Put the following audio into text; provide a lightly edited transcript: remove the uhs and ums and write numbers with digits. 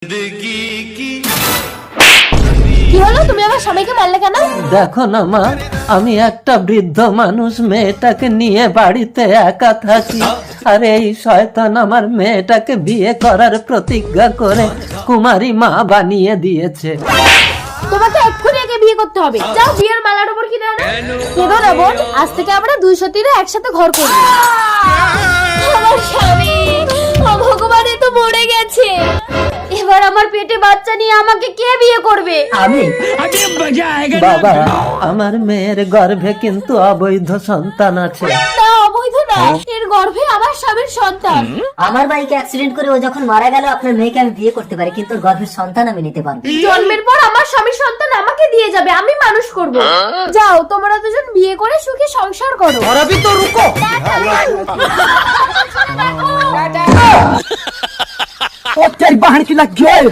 কি হলো, তুমি আমার স্বামীকে মারলে কেন? দেখো না মা, আমি একটা বৃদ্ধ মানুষ, মেয়েটাকে নিয়ে বাড়িতে একা থাকি, আর এই শয়তান আমার মেয়েটাকে বিয়ে করার প্রতিজ্ঞা করে কুমারী মা বানিয়ে দিয়েছে। তোমাকে এক্ষুনি একে বিয়ে করতে হবে। যাও বিয়ের মালার উপর কিনে আনো। কেঁদো না বোন, আজ থেকে আমরা দুই সতীরা একসাথে ঘর করবো। আমার স্বামী, ও ভগবান, এ তো মরে গেছে। এবার আমার পেটে বাচ্চা নিয়ে আমাকে কে বিয়ে করবে? আমি। বাবা, আমার মেয়ের গর্ভে কিন্তু অবৈধ সন্তান আছে। না, অবৈধ না, এর গর্ভে আমার স্বামীর সন্তান। আমার বাইকে অ্যাক্সিডেন্ট করে ও যখন মারা গেল, আপনার মেয়েকে আমি বিয়ে করতে পারি, কিন্তু ওর গর্ভের সন্তান আমি নিতে পারবো। জন্মের পর আমার স্বামীর সন্তান আমাকে দিয়ে যাবে, আমি মানুষ করব। যাও, তোমরা দুজন বিয়ে করে সুখে সংসার করো। और अभी तो रुको। ओ तेरी बहन की लग गई।